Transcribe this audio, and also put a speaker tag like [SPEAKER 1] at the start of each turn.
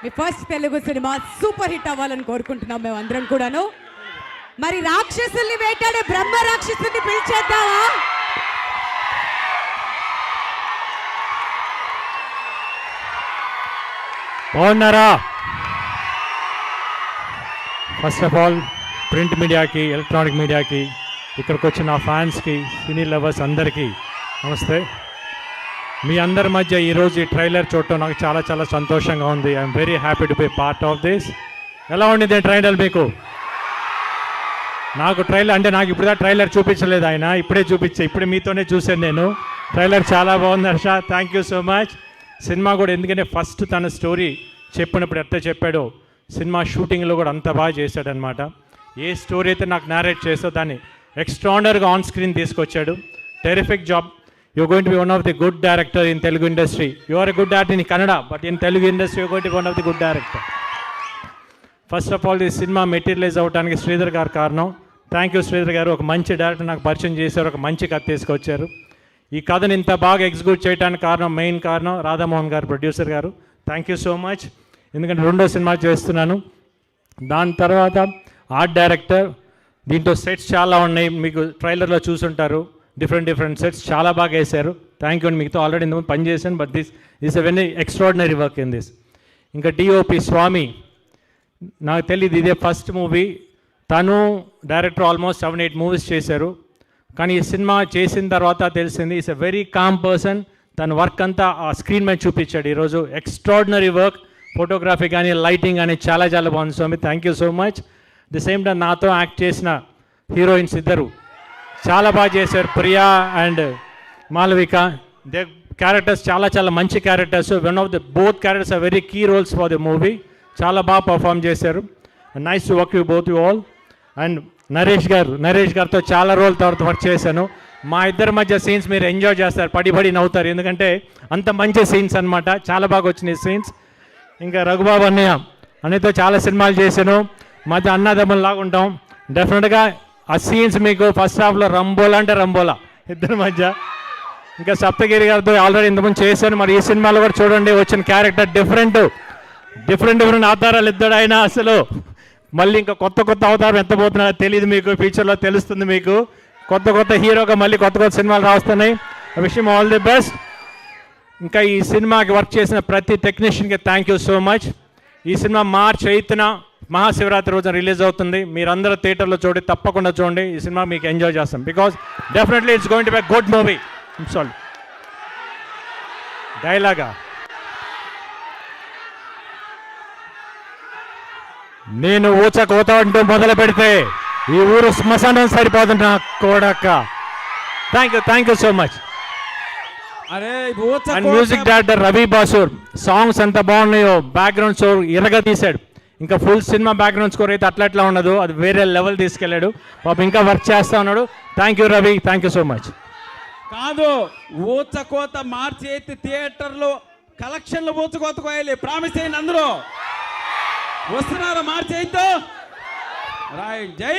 [SPEAKER 1] మీ first Telugu cinema super hit అవ్వాలని కోరుకుంటున్నాం మేము అందరం కూడాను. మరి రాక్షసుల్ని వేటాడే బ్రహ్మ రాక్షసుల్ని పిలిచేద్దామా?
[SPEAKER 2] బాగున్నారా? ఫస్ట్ ఆఫ్ ఆల్ ప్రింట్ మీడియాకి, ఎలక్ట్రానిక్ మీడియాకి, ఇక్కడికి వచ్చిన ఫ్యాన్స్కి, సినీ లవర్స్ అందరికీ నమస్తే. మీ అందరి మధ్య ఈరోజు ఈ ట్రైలర్ చూడటం నాకు చాలా చాలా సంతోషంగా ఉంది. I'm very happy to be part of this. ఎలా ఉండింది ట్రైలర్ మీకు? నాకు ట్రైలర్ అంటే నాకు ఇప్పుడు ట్రైలర్ చూపించలేదు ఆయన, ఇప్పుడే మీతోనే చూశాను నేను. ట్రైలర్ చాలా బాగుంది Harsha, thank you so much. Cinema కూడా ఎందుకంటే ఫస్ట్ తన స్టోరీ చెప్పినప్పుడు ఎట్లా చెప్పాడో సినిమా షూటింగ్లో కూడా అంత బాగా చేశాడనమాట. ఏ స్టోరీ అయితే నాకు నేరేట్ చేసో దాన్ని ఎక్స్ట్రాడనరీగా ఆన్ స్క్రీన్ తీసుకొచ్చాడు. Terrific job. You're going to be one of the good director in Telugu industry. You are a good actor in Kannada, but in Telugu industry you're going to be one of the good director. First of all, this cinema materialize అవడానికి శ్రీధర్ గారు కారణం. Thank you Sridhar గారు. ఒక మంచి director నాకు పరిచయం చేశారు, ఒక మంచి కథ తీసుకొచ్చారు. ఈ కథను ఇంత బాగా ఎగ్జిక్యూట్ చేయడానికి మెయిన్ కారణం రాధామోహన్ గారు, ప్రొడ్యూసర్ గారు. Thank you so much. ఎందుకంటే రెండో సినిమా చేస్తున్నాను. దాని తర్వాత ఆర్ట్ డైరెక్టర్. దీంట్లో సెట్స్ చాలా ఉన్నాయి, మీకు ట్రైలర్లో చూసుంటారు. డిఫరెంట్ సెట్స్ చాలా బాగా వేశారు. థ్యాంక్ యూ అండి. మీతో ఆల్రెడీ ఇంతకుముందు పనిచేశాను, but this is a very extraordinary work in this. ఇంకా డిఓపి స్వామి, నాకు తెలియదు ఇదే ఫస్ట్ మూవీ. తను డైరెక్టర్ ఆల్మోస్ట్ 7-8 మూవీస్ చేశారు. కానీ ఈ సినిమా చేసిన తర్వాత తెలిసింది is a very calm person. తన వర్క్ అంతా ఆ స్క్రీన్ మీద చూపించాడు ఈరోజు. Extraordinary work. ఫోటోగ్రఫీ కానీ, లైటింగ్ కానీ చాలా చాలా బాగుంది Swamy. Thank you so much. The same time నాతో యాక్ట్ చేసిన హీరోయిన్స్ ఇద్దరు చాలా బాగా చేశారు, Priya and Malavika. They characters చాలా చాలా మంచి characters. One of the both characters are very key roles for the movie. చాలా బాగా పర్ఫామ్ చేశారు. Nice to work you both you all. And Naresh గారితో చాలా రోజుల తర్వాత వర్క్ చేశాను. మా ఇద్దరి మధ్య సీన్స్ మీరు ఎంజాయ్ చేస్తారు, పడి నవ్వుతారు, ఎందుకంటే అంత మంచి సీన్స్ అనమాట. చాలా బాగా వచ్చినాయి సీన్స్. ఇంకా రఘుబాబు అన్నయ్యతో చాలా సినిమాలు చేశాను. మధ్య అన్నదమ్ముల్లాగా ఉంటాం. డెఫినెట్గా ఆ సీన్స్ మీకు ఫస్ట్ హాఫ్లో రంబోలా అంటే రంబోలా ఇద్దరి మధ్య. ఇంకా సప్తగిరి గారితో ఆల్రెడీ ఇంతకుముందు చేశాను. మరి ఈ సినిమాలో కూడా చూడండి వచ్చిన క్యారెక్టర్ డిఫరెంట్ అవతారాలు ఇద్దరు ఆయన. అసలు మళ్ళీ ఇంకా కొత్త అవతారం ఎత్తబోతున్నారో తెలియదు మీకు, ఫ్యూచర్లో తెలుస్తుంది మీకు. కొత్త హీరోగా మళ్ళీ కొత్త సినిమాలు రాస్తున్నాయి. Wish him all the best. ఇంకా ఈ సినిమాకి వర్క్ చేసిన ప్రతి టెక్నీషియన్కి థ్యాంక్ యూ సో మచ్. ఈ సినిమా March 8న మహాశివరాత్రి రోజున రిలీజ్ అవుతుంది. మీరందరూ థియేటర్లో తప్పకుండా చూడండి. ఈ సినిమా మీకు ఎంజాయ్ చేస్తాం. Because definitely it's going to be good movie. Sorry డైలాగా నేను ఊచకోత అంటూ మొదలు పెడితే ఈ ఊరు శ్మశానం సరిపోతుంటా కోడక్క. Thank you so much. And music director Ravi Basrur. Songs ఎంత బాగున్నాయో, బ్యాక్గ్రౌండ్ స్కోర్ ఇరగా తీశాడు. ఇంకా ఫుల్ సినిమా బ్యాక్గ్రౌండ్ స్కోర్ అయితే అట్లా ఉండదు, అది వేరే లెవెల్ తీసుకెళ్ళాడు. పాపం ఇంకా వర్క్ చేస్తా ఉన్నాడు. Thank you Ravi, thank you so much.
[SPEAKER 3] కాదు, ఊచకోత March 8 థియేటర్లో కలెక్షన్లు ఊచకోత కోయాలి. ప్రామిస్ చేయండి అందరూ. వస్తున్నారు March 8. జై